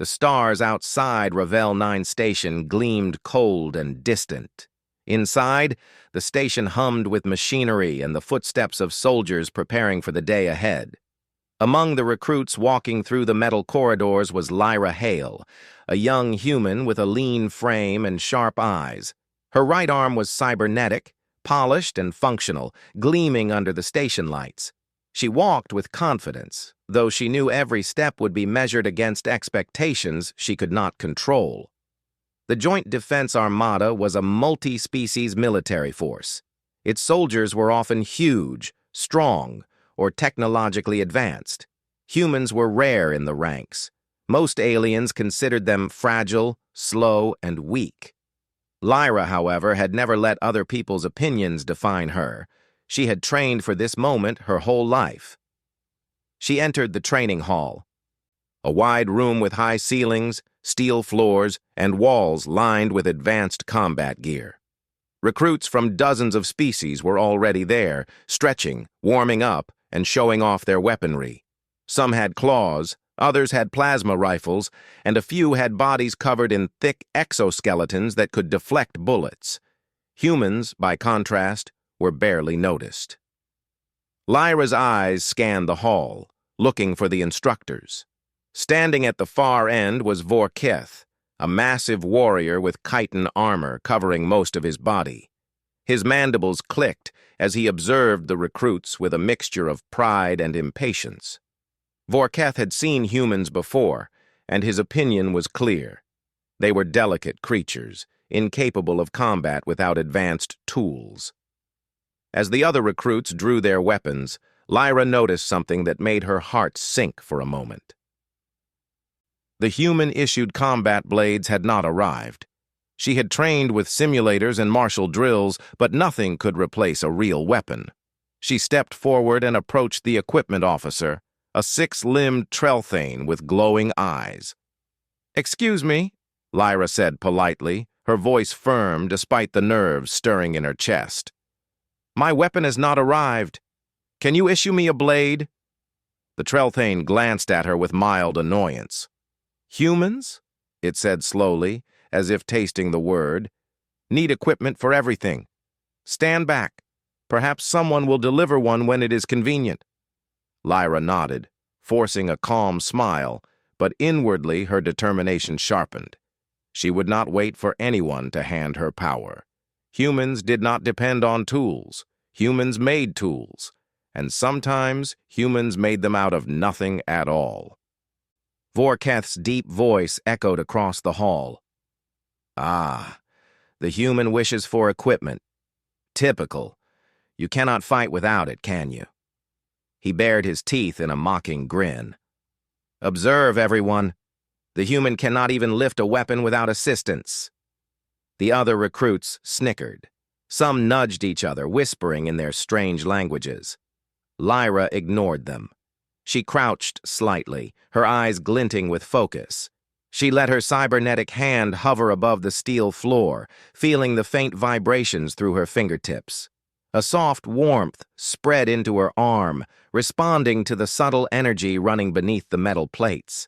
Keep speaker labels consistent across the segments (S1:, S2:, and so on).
S1: The stars outside Ravel 9 station gleamed cold and distant. Inside, the station hummed with machinery and the footsteps of soldiers preparing for the day ahead. Among the recruits walking through the metal corridors was Lyra Hale, a young human with a lean frame and sharp eyes. Her right arm was cybernetic, polished and functional, gleaming under the station lights. She walked with confidence, though she knew every step would be measured against expectations she could not control. The Joint Defense Armada was a multi-species military force. Its soldiers were often huge, strong, or technologically advanced. Humans were rare in the ranks. Most aliens considered them fragile, slow, and weak. Lyra, however, had never let other people's opinions define her. She had trained for this moment her whole life. She entered the training hall, a wide room with high ceilings, steel floors, and walls lined with advanced combat gear. Recruits from dozens of species were already there, stretching, warming up, and showing off their weaponry. Some had claws, others had plasma rifles, and a few had bodies covered in thick exoskeletons that could deflect bullets. Humans, by contrast, were barely noticed. Lyra's eyes scanned the hall, looking for the instructors. Standing at the far end was Vorketh, a massive warrior with chitin armor covering most of his body. His mandibles clicked as he observed the recruits with a mixture of pride and impatience. Vorketh had seen humans before, and his opinion was clear. They were delicate creatures, incapable of combat without advanced tools. As the other recruits drew their weapons, Lyra noticed something that made her heart sink for a moment. The human-issued combat blades had not arrived. She had trained with simulators and martial drills, but nothing could replace a real weapon. She stepped forward and approached the equipment officer, a six-limbed Trelthane with glowing eyes. "Excuse me," Lyra said politely, her voice firm despite the nerves stirring in her chest. "My weapon has not arrived. Can you issue me a blade?" The Trelthane glanced at her with mild annoyance. "Humans?" it said slowly, as if tasting the word. "Need equipment for everything. Stand back. Perhaps someone will deliver one when it is convenient." Lyra nodded, forcing a calm smile, but inwardly her determination sharpened. She would not wait for anyone to hand her power. Humans did not depend on tools. Humans made tools, and sometimes humans made them out of nothing at all. Vorketh's deep voice echoed across the hall. "Ah, the human wishes for equipment. Typical. You cannot fight without it, can you?" He bared his teeth in a mocking grin. "Observe, everyone. The human cannot even lift a weapon without assistance." The other recruits snickered. Some nudged each other, whispering in their strange languages. Lyra ignored them. She crouched slightly, her eyes glinting with focus. She let her cybernetic hand hover above the steel floor, feeling the faint vibrations through her fingertips. A soft warmth spread into her arm, responding to the subtle energy running beneath the metal plates.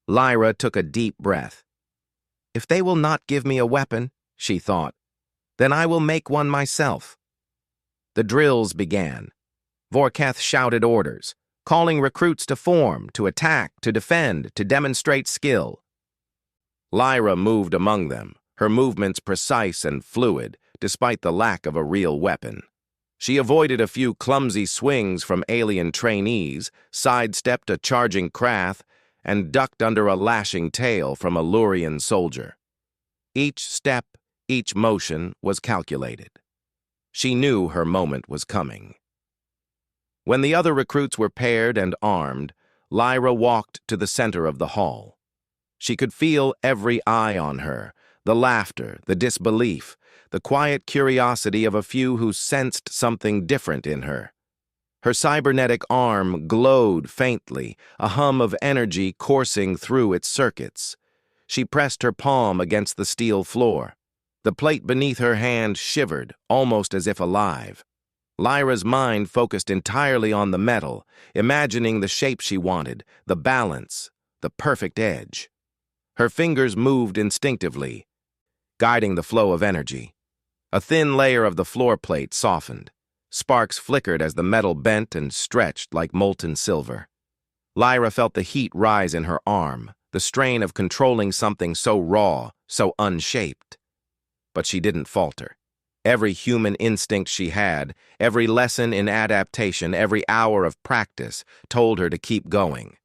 S1: Lyra took a deep breath. "If they will not give me a weapon," she thought, "then I will make one myself." The drills began. Vorketh shouted orders, calling recruits to form, to attack, to defend, to demonstrate skill. Lyra moved among them, her movements precise and fluid, despite the lack of a real weapon. She avoided a few clumsy swings from alien trainees, sidestepped a charging Krath, and ducked under a lashing tail from a Lurian soldier. Each step, each motion was calculated. She knew her moment was coming. When the other recruits were paired and armed, Lyra walked to the center of the hall. She could feel every eye on her, the laughter, the disbelief, the quiet curiosity of a few who sensed something different in her. Her cybernetic arm glowed faintly, a hum of energy coursing through its circuits. She pressed her palm against the steel floor. The plate beneath her hand shivered, almost as if alive. Lyra's mind focused entirely on the metal, imagining the shape she wanted, the balance, the perfect edge. Her fingers moved instinctively, guiding the flow of energy. A thin layer of the floor plate softened. Sparks flickered as the metal bent and stretched like molten silver. Lyra felt the heat rise in her arm, the strain of controlling something so raw, so unshaped. But she didn't falter. Every human instinct she had, every lesson in adaptation, every hour of practice told her to keep going.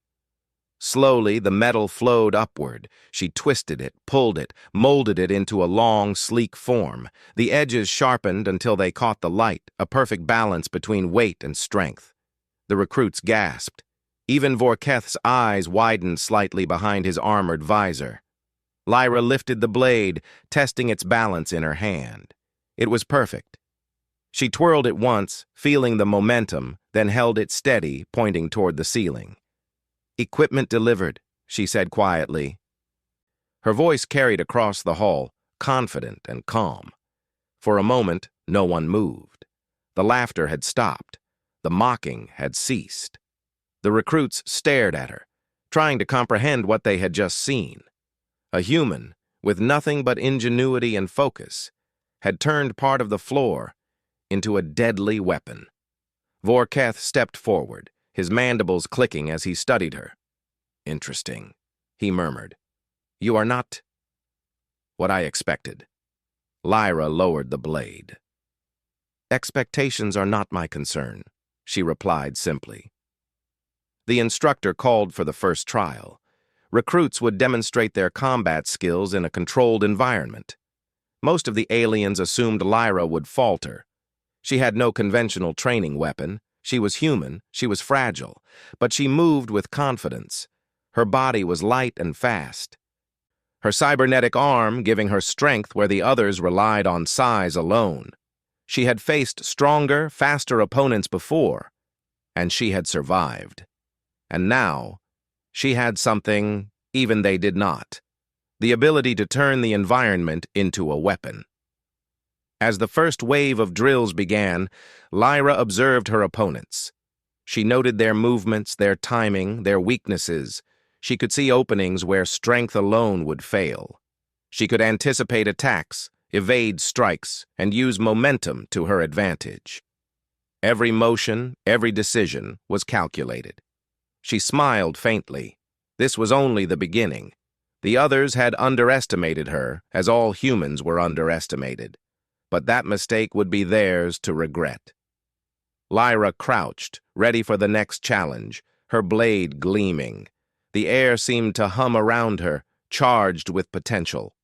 S1: Slowly, the metal flowed upward. She twisted it, pulled it, molded it into a long, sleek form. The edges sharpened until they caught the light, a perfect balance between weight and strength. The recruits gasped. Even Vorketh's eyes widened slightly behind his armored visor. Lyra lifted the blade, testing its balance in her hand. It was perfect. She twirled it once, feeling the momentum, then held it steady, pointing toward the ceiling. "Equipment delivered," she said quietly. Her voice carried across the hall, confident and calm. For a moment, no one moved. The laughter had stopped. The mocking had ceased. The recruits stared at her, trying to comprehend what they had just seen. A human, with nothing but ingenuity and focus, had turned part of the floor into a deadly weapon. Vorketh stepped forward, his mandibles clicking as he studied her. "Interesting," he murmured. "You are not what I expected." Lyra lowered the blade. "Expectations are not my concern," she replied simply. The instructor called for the first trial. Recruits would demonstrate their combat skills in a controlled environment. Most of the aliens assumed Lyra would falter. She had no conventional training weapon. She was human, she was fragile, but she moved with confidence. Her body was light and fast. Her cybernetic arm giving her strength where the others relied on size alone. She had faced stronger, faster opponents before, and she had survived. And now, she had something even they did not: the ability to turn the environment into a weapon. As the first wave of drills began, Lyra observed her opponents. She noted their movements, their timing, their weaknesses. She could see openings where strength alone would fail. She could anticipate attacks, evade strikes, and use momentum to her advantage. Every motion, every decision was calculated. She smiled faintly. This was only the beginning. The others had underestimated her, as all humans were underestimated. But that mistake would be theirs to regret. Lyra crouched, ready for the next challenge, her blade gleaming. The air seemed to hum around her, charged with potential.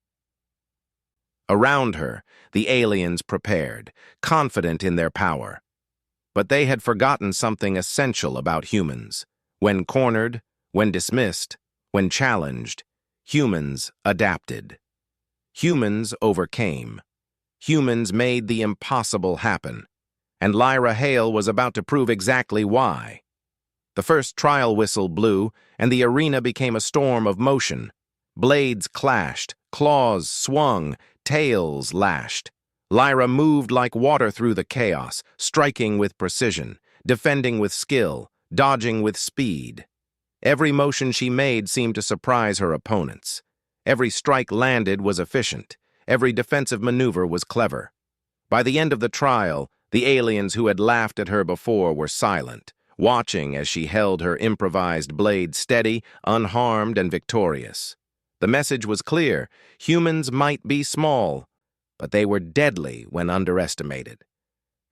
S1: Around her, the aliens prepared, confident in their power. But they had forgotten something essential about humans. When cornered, when dismissed, when challenged, humans adapted. Humans overcame. Humans made the impossible happen, and Lyra Hale was about to prove exactly why. The first trial whistle blew, and the arena became a storm of motion. Blades clashed, claws swung, tails lashed. Lyra moved like water through the chaos, striking with precision, defending with skill, dodging with speed. Every motion she made seemed to surprise her opponents. Every strike landed was efficient. Every defensive maneuver was clever. By the end of the trial, the aliens who had laughed at her before were silent, watching as she held her improvised blade steady, unharmed, and victorious. The message was clear: humans might be small, but they were deadly when underestimated.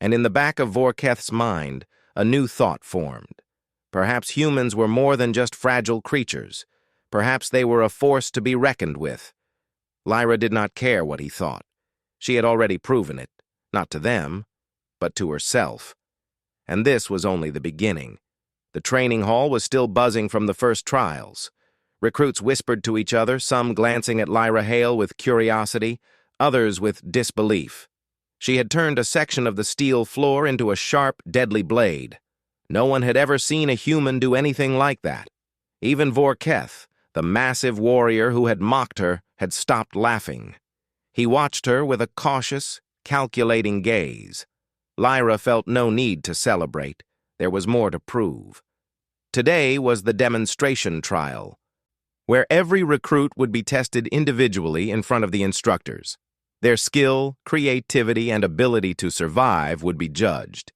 S1: And in the back of Vorketh's mind, a new thought formed. Perhaps humans were more than just fragile creatures. Perhaps they were a force to be reckoned with. Lyra did not care what he thought. She had already proven it, not to them, but to herself. And this was only the beginning. The training hall was still buzzing from the first trials. Recruits whispered to each other, some glancing at Lyra Hale with curiosity, others with disbelief. She had turned a section of the steel floor into a sharp, deadly blade. No one had ever seen a human do anything like that. Even Vorketh, the massive warrior who had mocked her, had stopped laughing. He watched her with a cautious, calculating gaze. Lyra felt no need to celebrate. There was more to prove. Today was the demonstration trial, where every recruit would be tested individually in front of the instructors. Their skill, creativity, and ability to survive would be judged.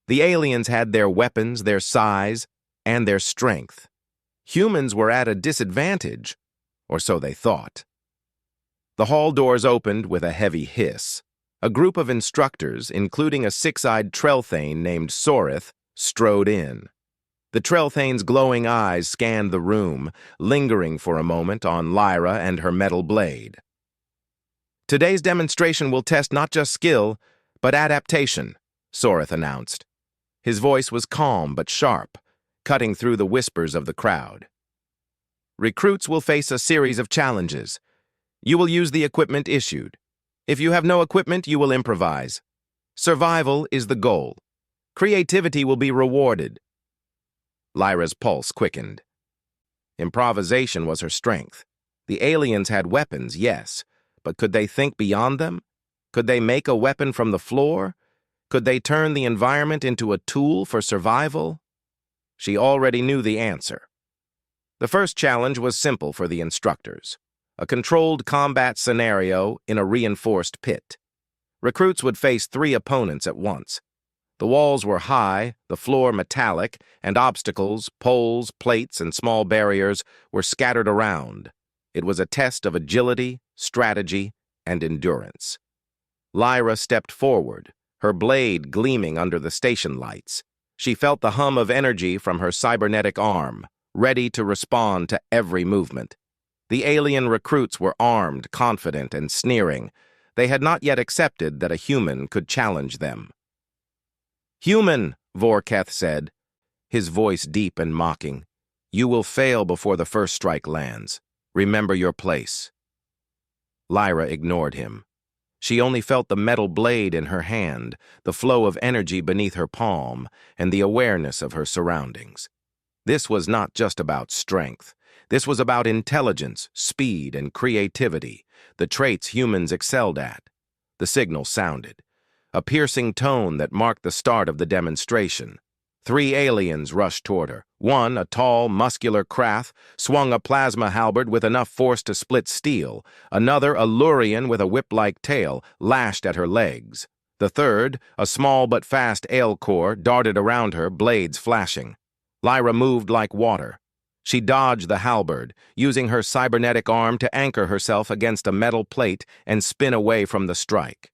S1: The aliens had their weapons, their size, and their strength. Humans were at a disadvantage, or so they thought. The hall doors opened with a heavy hiss. A group of instructors, including a six-eyed Trellthane named Sorith, strode in. The Trellthane's glowing eyes scanned the room, lingering for a moment on Lyra and her metal blade. "Today's demonstration will test not just skill, but adaptation," Sorith announced. His voice was calm but sharp, cutting through the whispers of the crowd. "Recruits will face a series of challenges. You will use the equipment issued. If you have no equipment, you will improvise. Survival is the goal. Creativity will be rewarded." Lyra's pulse quickened. Improvisation was her strength. The aliens had weapons, yes, but could they think beyond them? Could they make a weapon from the floor? Could they turn the environment into a tool for survival? She already knew the answer. The first challenge was simple for the instructors: a controlled combat scenario in a reinforced pit. Recruits would face 3 opponents at once. The walls were high, the floor metallic, and obstacles, poles, plates, and small barriers were scattered around. It was a test of agility, strategy, and endurance. Lyra stepped forward, her blade gleaming under the station lights. She felt the hum of energy from her cybernetic arm, ready to respond to every movement. The alien recruits were armed, confident, and sneering. They had not yet accepted that a human could challenge them. "Human," Vorketh said, his voice deep and mocking. "You will fail before the first strike lands. Remember your place." Lyra ignored him. She only felt the metal blade in her hand, the flow of energy beneath her palm, and the awareness of her surroundings. This was not just about strength. This was about intelligence, speed, and creativity, the traits humans excelled at. The signal sounded, a piercing tone that marked the start of the demonstration. 3 aliens rushed toward her. One, a tall, muscular Krath, swung a plasma halberd with enough force to split steel. Another, a Lurian with a whip-like tail, lashed at her legs. The third, a small but fast Aelcor, darted around her, blades flashing. Lyra moved like water. She dodged the halberd, using her cybernetic arm to anchor herself against a metal plate and spin away from the strike.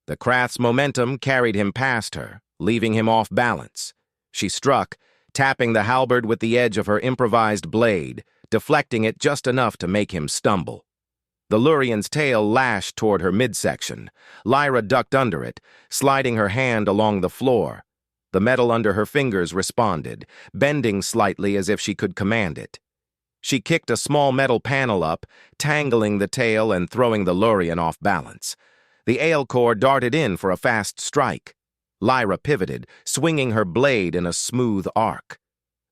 S1: The Krath's momentum carried him past her, leaving him off balance. She struck, tapping the halberd with the edge of her improvised blade, deflecting it just enough to make him stumble. The Lurian's tail lashed toward her midsection. Lyra ducked under it, sliding her hand along the floor. The metal under her fingers responded, bending slightly as if she could command it. She kicked a small metal panel up, tangling the tail and throwing the Lurian off balance. The Aelcor darted in for a fast strike. Lyra pivoted, swinging her blade in a smooth arc.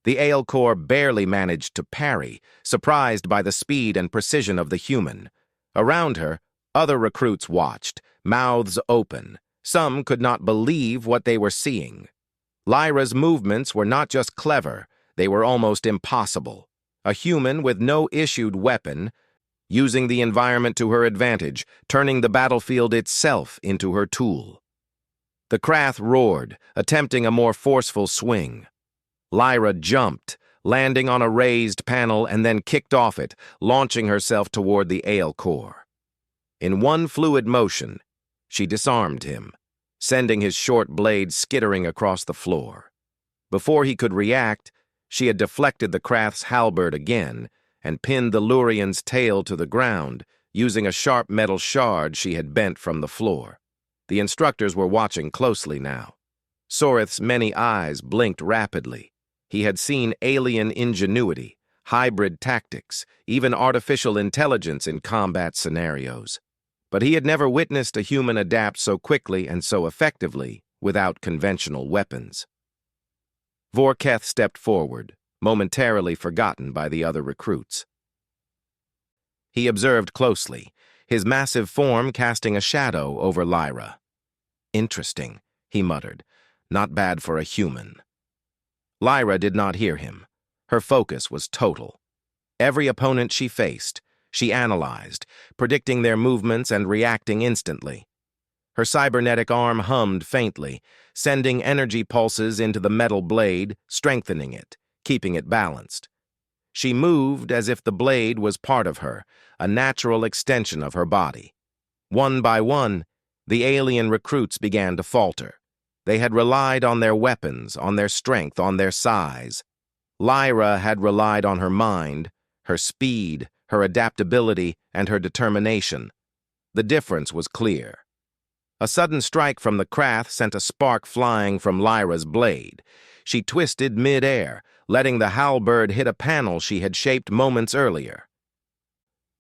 S1: The Aelcor barely managed to parry, surprised by the speed and precision of the human. Around her, other recruits watched, mouths open. Some could not believe what they were seeing. Lyra's movements were not just clever, they were almost impossible. A human with no issued weapon, using the environment to her advantage, turning the battlefield itself into her tool. The Krath roared, attempting a more forceful swing. Lyra jumped, landing on a raised panel and then kicked off it, launching herself toward the Aelcor. In one fluid motion, she disarmed him, sending his short blade skittering across the floor. Before he could react, she had deflected the Krath's halberd again and pinned the Lurian's tail to the ground, using a sharp metal shard she had bent from the floor. The instructors were watching closely now. Sorith's many eyes blinked rapidly. He had seen alien ingenuity, hybrid tactics, even artificial intelligence in combat scenarios. But he had never witnessed a human adapt so quickly and so effectively without conventional weapons. Vorketh stepped forward, momentarily forgotten by the other recruits. He observed closely, his massive form casting a shadow over Lyra. "Interesting," he muttered. "Not bad for a human." Lyra did not hear him. Her focus was total. Every opponent she faced, she analyzed, predicting their movements and reacting instantly. Her cybernetic arm hummed faintly, sending energy pulses into the metal blade, strengthening it, keeping it balanced. She moved as if the blade was part of her, a natural extension of her body. One by one, the alien recruits began to falter. They had relied on their weapons, on their strength, on their size. Lyra had relied on her mind, her speed, her adaptability, and her determination. The difference was clear. A sudden strike from the Krath sent a spark flying from Lyra's blade. She twisted mid-air, letting the halberd hit a panel she had shaped moments earlier.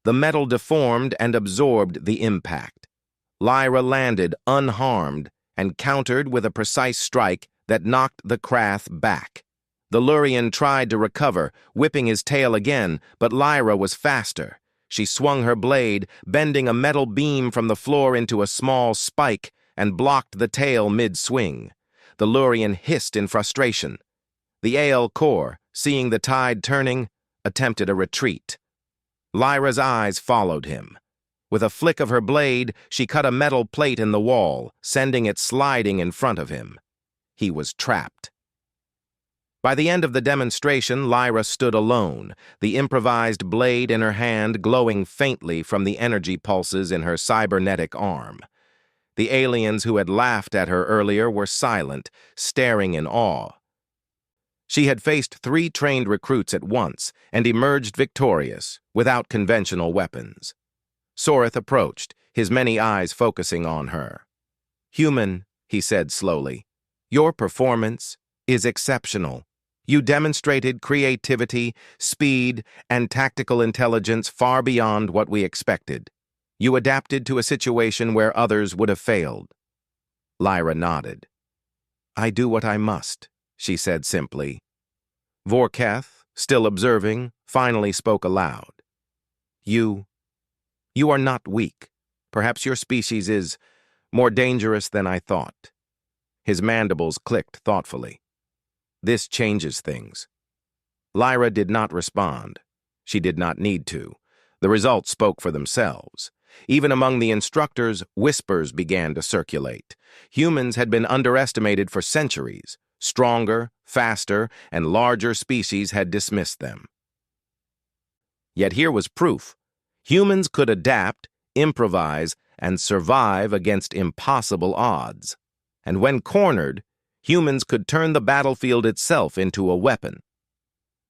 S1: The metal deformed and absorbed the impact. Lyra landed unharmed and countered with a precise strike that knocked the Krath back. The Lurian tried to recover, whipping his tail again, but Lyra was faster. She swung her blade, bending a metal beam from the floor into a small spike, and blocked the tail mid-swing. The Lurian hissed in frustration. The Ael Core, seeing the tide turning, attempted a retreat. Lyra's eyes followed him. With a flick of her blade, she cut a metal plate in the wall, sending it sliding in front of him. He was trapped. By the end of the demonstration, Lyra stood alone, the improvised blade in her hand glowing faintly from the energy pulses in her cybernetic arm. The aliens who had laughed at her earlier were silent, staring in awe. She had faced 3 trained recruits at once and emerged victorious, without conventional weapons. Soreth approached, his many eyes focusing on her. "Human," he said slowly, "your performance is exceptional. You demonstrated creativity, speed, and tactical intelligence far beyond what we expected. You adapted to a situation where others would have failed." Lyra nodded. "I do what I must," she said simply. Vorkath, still observing, finally spoke aloud. You are not weak. Perhaps your species is more dangerous than I thought." His mandibles clicked thoughtfully. "This changes things." Lyra did not respond. She did not need to. The results spoke for themselves. Even among the instructors, whispers began to circulate. Humans had been underestimated for centuries. Stronger, faster, and larger species had dismissed them. Yet here was proof. Humans could adapt, improvise, and survive against impossible odds. And when cornered, humans could turn the battlefield itself into a weapon.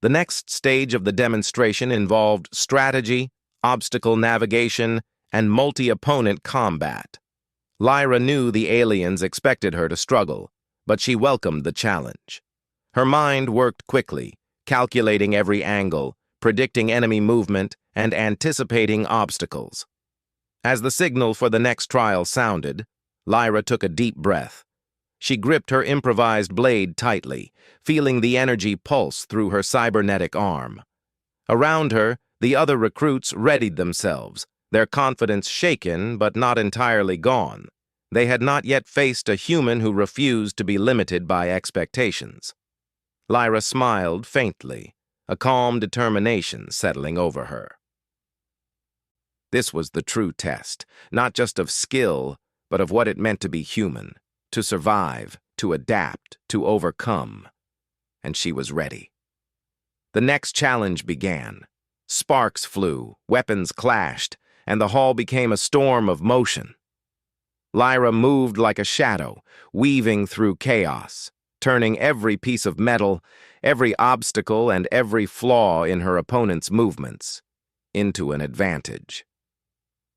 S1: The next stage of the demonstration involved strategy, obstacle navigation, and multi-opponent combat. Lyra knew the aliens expected her to struggle, but she welcomed the challenge. Her mind worked quickly, calculating every angle, predicting enemy movement, and anticipating obstacles. As the signal for the next trial sounded, Lyra took a deep breath. She gripped her improvised blade tightly, feeling the energy pulse through her cybernetic arm. Around her, the other recruits readied themselves, their confidence shaken but not entirely gone. They had not yet faced a human who refused to be limited by expectations. Lyra smiled faintly, a calm determination settling over her. This was the true test, not just of skill, but of what it meant to be human, to survive, to adapt, to overcome. And she was ready. The next challenge began. Sparks flew, weapons clashed, and the hall became a storm of motion. Lyra moved like a shadow, weaving through chaos, turning every piece of metal, every obstacle, and every flaw in her opponent's movements into an advantage.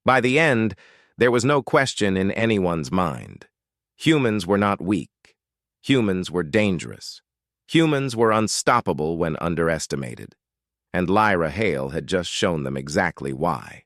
S1: By the end, there was no question in anyone's mind. Humans were not weak. Humans were dangerous. Humans were unstoppable when underestimated. And Lyra Hale had just shown them exactly why.